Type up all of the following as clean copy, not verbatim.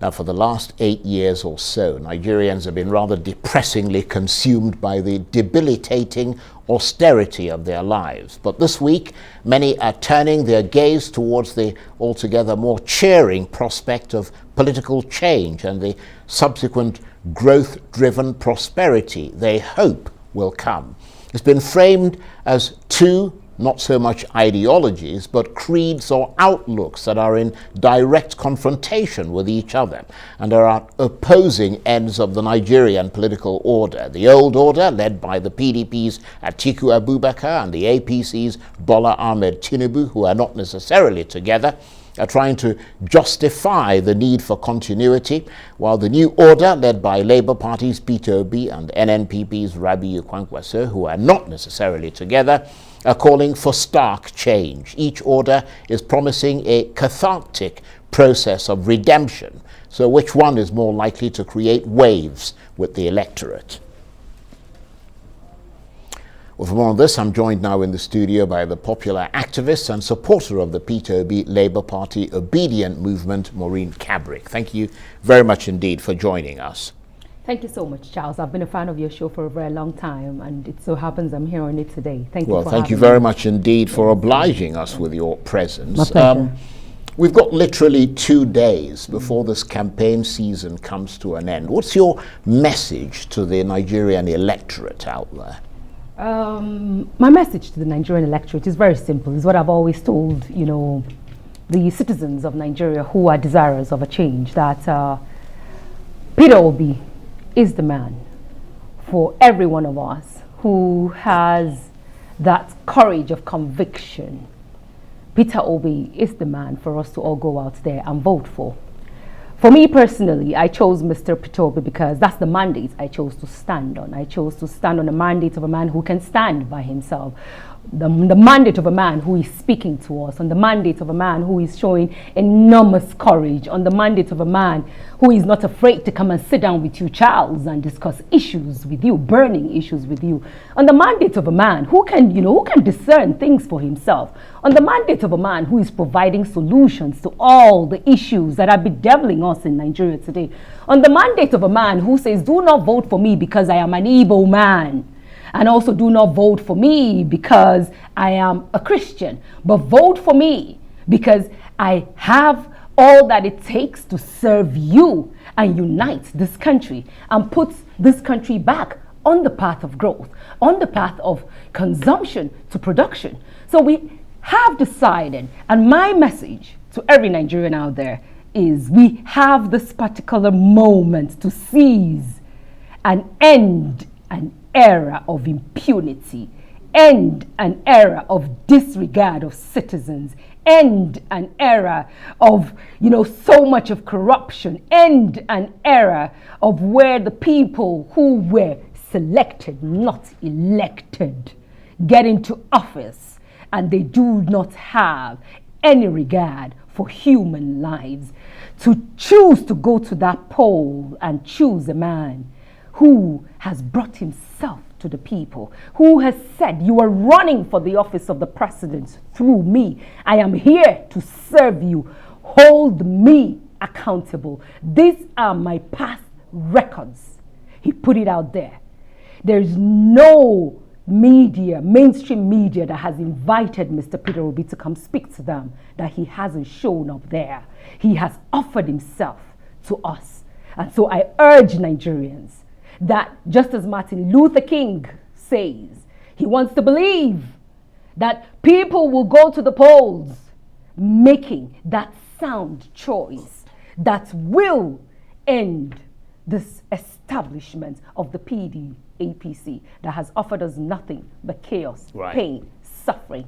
Now, for the last 8 years or so, Nigerians have been rather depressingly consumed by the debilitating austerity of their lives. But this week, many are turning their gaze towards the altogether more cheering prospect of political change and the subsequent growth-driven prosperity they hope will come. It's been framed as two, not so much ideologies, but creeds or outlooks that are in direct confrontation with each other and are at opposing ends of the Nigerian political order. The old order, led by the PDP's Atiku Abubakar and the APC's Bola Ahmed Tinubu, who are not necessarily together, are trying to justify the need for continuity, while the new order, led by Labour Party's Peter Obi and NNPP's Rabiu Kwankwaso, who are not necessarily together, are calling for stark change. Each order is promising a cathartic process of redemption. So which one is more likely to create waves with the electorate? Well, for more on this, I'm joined now in the studio by the popular activist and supporter of the Peter Obi Labour Party Obidient Movement, Maureen Kabrik. Thank you very much indeed for joining us. Thank you so much, Charles. I've been a fan of your show for a very long time, and it so happens I'm here on it today. Thank you. Well, thank you very much indeed for obliging us with your presence. My pleasure. We've got literally 2 days before this campaign season comes to an end. What's your message to the Nigerian electorate out there? My message to the Nigerian electorate is very simple. It's what I've always told, the citizens of Nigeria who are desirous of a change, that Peter Obi is the man for every one of us who has that courage of conviction. Peter Obi is the man for us to all go out there and vote for. For me personally, I chose Mr. Peter Obi because that's the mandate I chose to stand on. I chose to stand on the mandate of a man who can stand by himself. The mandate of a man who is speaking to us, on the mandate of a man who is showing enormous courage, on the mandate of a man who is not afraid to come and sit down with you, Charles, and discuss issues with you, burning issues with you, on the mandate of a man who can, who can discern things for himself, on the mandate of a man who is providing solutions to all the issues that are bedeviling us in Nigeria today, on the mandate of a man who says, do not vote for me because I am an Igbo man. And also do not vote for me because I am a Christian, but vote for me because I have all that it takes to serve you and unite this country and put this country back on the path of growth, on the path of consumption to production. So we have decided, and my message to every Nigerian out there is we have this particular moment to seize and end an era of impunity, end an era of disregard of citizens, end an era of, so much of corruption, end an era of where the people who were selected, not elected, get into office and they do not have any regard for human lives. To choose to go to that poll and choose a man who has brought himself to the people, who has said, you are running for the office of the president through me. I am here to serve you. Hold me accountable. These are my past records. He put it out there. There's no media, mainstream media, that has invited Mr. Peter Obi to come speak to them, that he hasn't shown up there. He has offered himself to us. And so I urge Nigerians that just as Martin Luther King says, he wants to believe that people will go to the polls making that sound choice that will end this establishment of the APC that has offered us nothing but chaos, pain, suffering,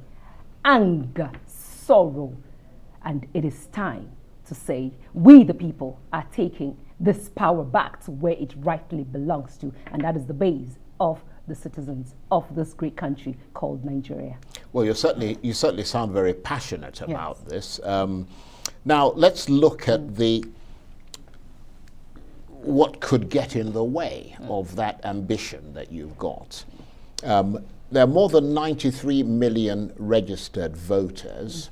anger, sorrow. And it is time to say, we the people are taking this power back to where it rightly belongs to, and that is the base of the citizens of this great country called Nigeria. Well, you certainly sound very passionate about this. Now let's look at what could get in the way of that ambition that you've got. There are more than 93 million registered voters.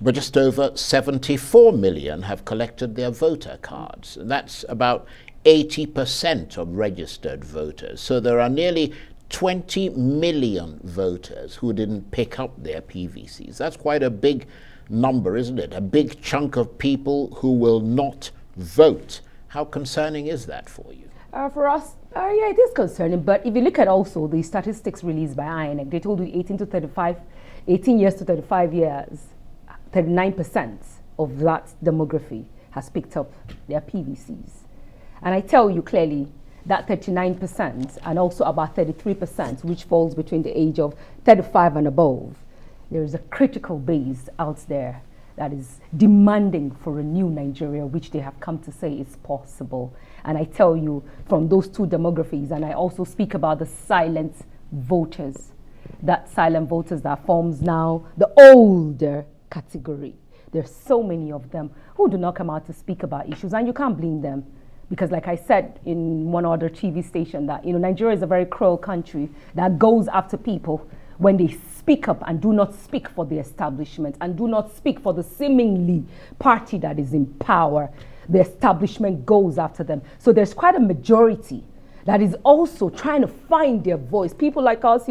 but just over 74 million have collected their voter cards. And that's about 80% of registered voters. So there are nearly 20 million voters who didn't pick up their PVCs. That's quite a big number, isn't it? A big chunk of people who will not vote. How concerning is that for you? For us, yeah, it is concerning. But if you look at also the statistics released by INEC, they told you 18 years to 35 years, 39% of that demography has picked up their PVCs. And I tell you clearly that 39% and also about 33%, which falls between the age of 35 and above, there is a critical base out there that is demanding for a new Nigeria, which they have come to say is possible. And I tell you, from those two demographies, and I also speak about the silent voters, that silent voters that forms now the older category. There's so many of them who do not come out to speak about issues, and you can't blame them. Because like I said in one other TV station that, Nigeria is a very cruel country that goes after people when they speak up and do not speak for the establishment and do not speak for the seemingly party that is in power. The establishment goes after them. So there's quite a majority that is also trying to find their voice. People like us,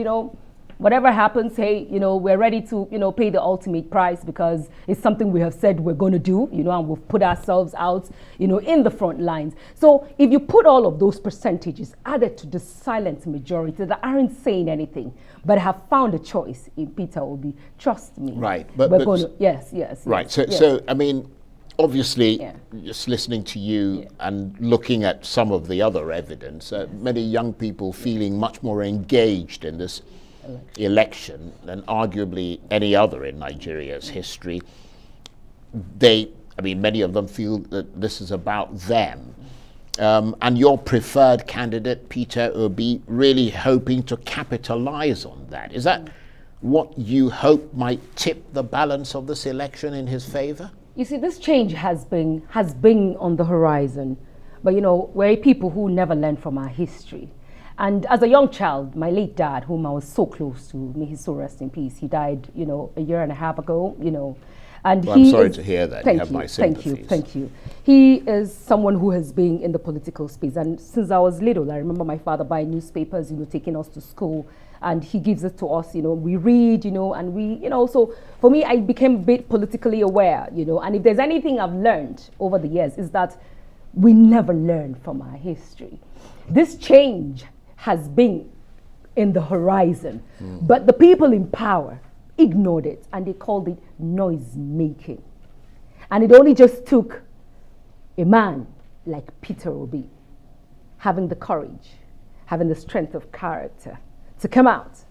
whatever happens, hey, we're ready to, pay the ultimate price because it's something we have said we're going to do, and we've put ourselves out, in the front lines. So if you put all of those percentages added to the silent majority that aren't saying anything, but have found a choice in Peter Obi, trust me. Right. But we're going to, yes. Right. Yes. So, I mean, obviously, just listening to you and looking at some of the other evidence, many young people feeling much more engaged in this election than arguably any other in Nigeria's history. Many of them feel that this is about them. And your preferred candidate, Peter Obi, really hoping to capitalize on that. Is that what you hope might tip the balance of this election in his favor? You see, this change has been on the horizon. But, we're people who never learn from our history. And as a young child, my late dad, whom I was so close to, may his soul rest in peace, he died, a year and a half ago, And well, I'm sorry to hear that. You have my sympathies. Thank you. He is someone who has been in the political space. And since I was little, I remember my father buying newspapers, taking us to school. And he gives it to us, we read, and we, so for me, I became a bit politically aware, And if there's anything I've learned over the years is that we never learn from our history. This change has been in the horizon, but the people in power ignored it and they called it noise making. And it only just took a man like Peter Obi having the courage, having the strength of character to come out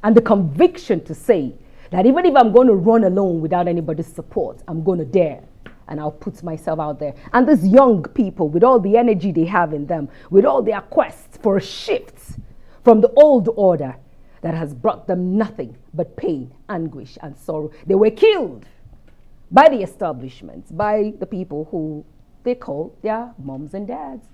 and the conviction to say that even if I'm going to run alone without anybody's support, I'm going to dare. And I'll put myself out there. And these young people, with all the energy they have in them, with all their quest for a shift from the old order that has brought them nothing but pain, anguish, and sorrow. They were killed by the establishment, by the people who they call their moms and dads.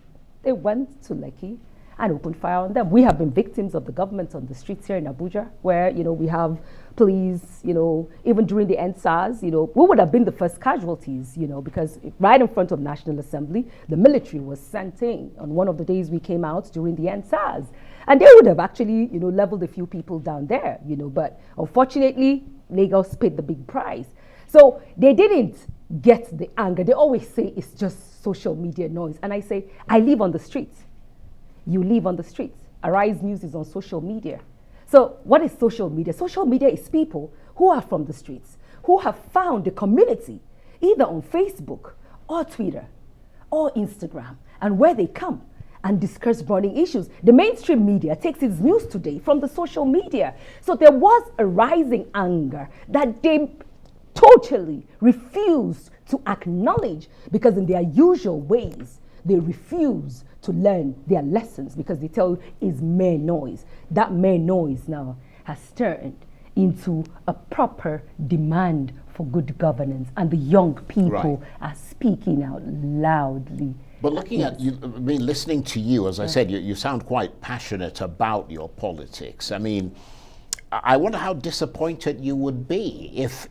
They went to Lekki and opened fire on them. We have been victims of the government on the streets here in Abuja, where, we have police, even during the NSAS, we would have been the first casualties, because right in front of National Assembly, the military was sent in on one of the days we came out during the NSAS. And they would have actually, leveled a few people down there, but unfortunately, Lagos paid the big price. So they didn't get the anger. They always say it's just social media noise. And I say, I live on the streets. You live on the streets. Arise News is on social media. So what is social media? Social media is people who are from the streets, who have found a community, either on Facebook or Twitter or Instagram, and where they come and discuss burning issues. The mainstream media takes its news today from the social media. So there was a rising anger that they totally refused to acknowledge, because in their usual ways, they refuse to learn their lessons, because they tell you it's mere noise. That mere noise now has turned into a proper demand for good governance, and the young people are speaking out loudly. But looking at you, listening to you, as I said, you sound quite passionate about your politics. I wonder how disappointed you would be if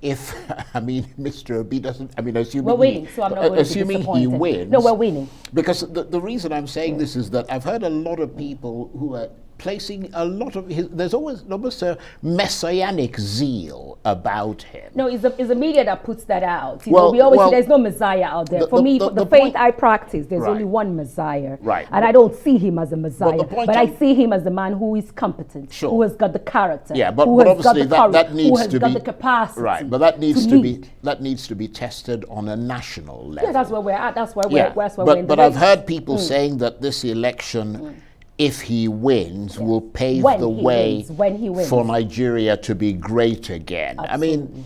I mean, Mr. Obi doesn't. I mean, assuming we're winning, so I'm not going to be assuming disappointed. he wins. No, we're winning. Because the reason I'm saying this is that I've heard a lot of people who are placing a lot of there's almost a messianic zeal about him. No, it's the media that puts that out. You know, we always say there's no Messiah out there. For me, the faith I practice, there's only one Messiah. Right. And I don't see him as a Messiah. But I see him as a man who is competent, who has got the character, who has obviously got the courage, that needs who has to got be the capacity. Right, but that needs to be tested on a national level. Yeah, that's where we're at. That's where we're in. But I've heard people saying that this election, if he wins, will pave the way for Nigeria to be great again. Absolutely. I mean,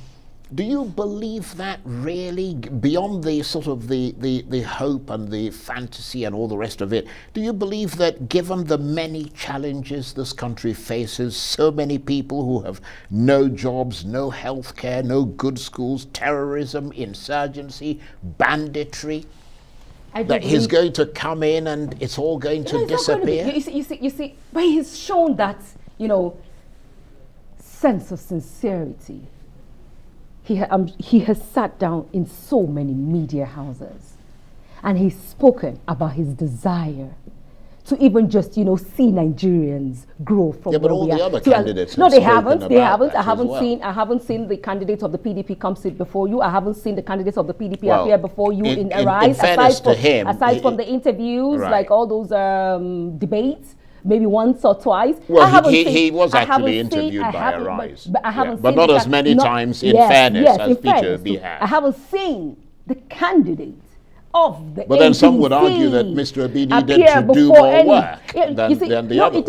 do you believe that really, beyond the sort of the hope and the fantasy and all the rest of it? Do you believe that given the many challenges this country faces, so many people who have no jobs, no health care, no good schools, terrorism, insurgency, banditry, that he's going to come in and it's all going to disappear? You see, but he's shown that, sense of sincerity. He has sat down in so many media houses and he's spoken about his desire to even just, see Nigerians grow from but where all we the are. other candidates No, they haven't. I haven't seen the candidates of the PDP come sit before you. I haven't seen the candidates of the PDP appear before you in Arise. Aside from the interviews, like all those debates, maybe once or twice. Well, he was actually interviewed by Arise. But not as many times, in fairness, as Peter Obi had. I haven't seen the candidates of the But then some would argue that Mr. Obi needed to do more work than the others.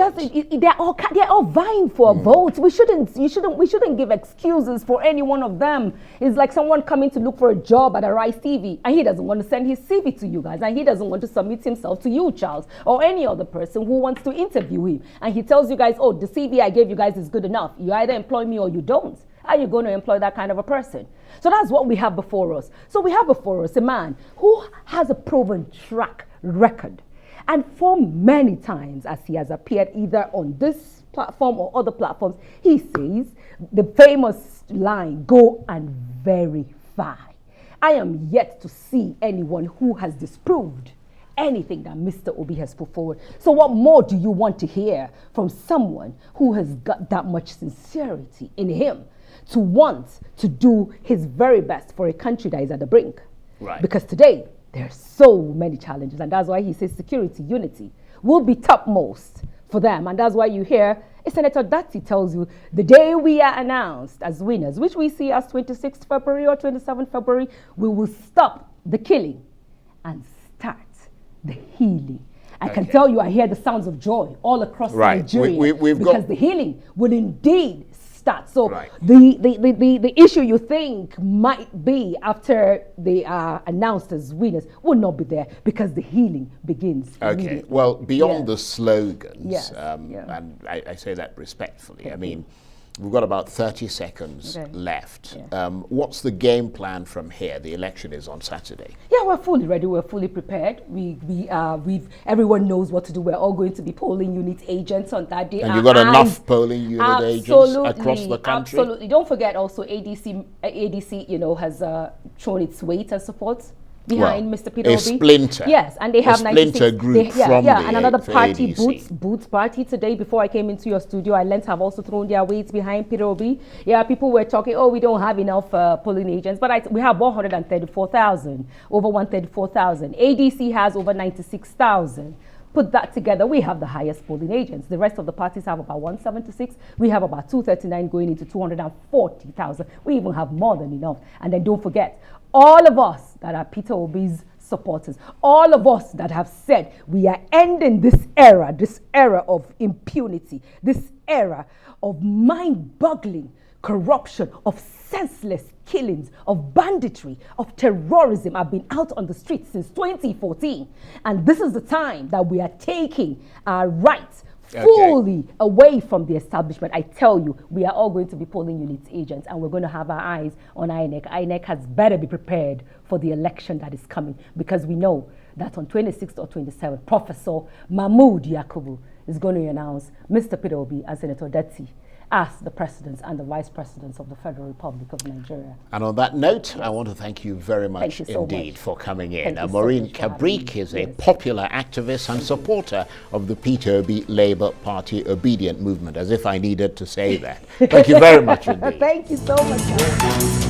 They're all vying for votes. We shouldn't give excuses for any one of them. It's like someone coming to look for a job at Arise TV and he doesn't want to send his CV to you guys and he doesn't want to submit himself to you, Charles, or any other person who wants to interview him. And he tells you guys, oh, the CV I gave you guys is good enough. You either employ me or you don't. Are you going to employ that kind of a person? So that's what we have before us. So we have before us a man who has a proven track record. And for many times, as he has appeared either on this platform or other platforms, he says the famous line, go and verify. I am yet to see anyone who has disproved anything that Mr. Obi has put forward. So what more do you want to hear from someone who has got that much sincerity in him to want to do his very best for a country that is at the brink? Right. Because today, there are so many challenges, and that's why he says security, unity will be topmost for them. And that's why you hear Senator Datti tells you the day we are announced as winners, which we see as 26th February or 27th February, we will stop the killing and start the healing. I can tell you, I hear the sounds of joy all across Nigeria because the healing will indeed start. So the issue you think might be after they are announced as winners will not be there because the healing begins. Okay. Well, beyond the slogans, and I say that respectfully. I mean, we've got about 30 seconds left. What's the game plan from here? The election is on Saturday. Yeah, we're fully ready. We're fully prepared. Everyone knows what to do. We're all going to be polling unit agents on that day. And you've got enough polling unit agents across the country? Absolutely. Don't forget also ADC, has shown its weight and support behind Mr. Peter Obi. Splinter. Yes, and they have splinter group from and another party, ADC. Boots Party. Today, before I came into your studio, I learned have also thrown their weights behind Peter Obi. Yeah, people were talking, we don't have enough polling agents, but we have 134,000, over 134,000. ADC has over 96,000. Put that together, we have the highest polling agents. The rest of the parties have about 176. We have about 239 going into 240,000. We even have more than enough. And then don't forget, all of us that are Peter Obi's supporters, all of us that have said we are ending this era of impunity, this era of mind-boggling corruption, of senseless killings, of banditry, of terrorism. I've been out on the streets since 2014. And this is the time that we are taking our rights fully away from the establishment. I tell you, we are all going to be polling unit agents and we're going to have our eyes on INEC. INEC has better be prepared for the election that is coming because we know that on 26th or 27th, Professor Mahmood Yakubu is going to announce Mr. Peter Obi and Senator Datti as the presidents and the vice presidents of the Federal Republic of Nigeria. And on that note, I want to thank you very much you so indeed much. for coming in. Thank you so Maureen much for having Kabrik me. is a Yes. popular activist and supporter of the Peter Obi Labour Party Obidient Movement, as if I needed to say that. Thank you very much indeed. Thank you so much.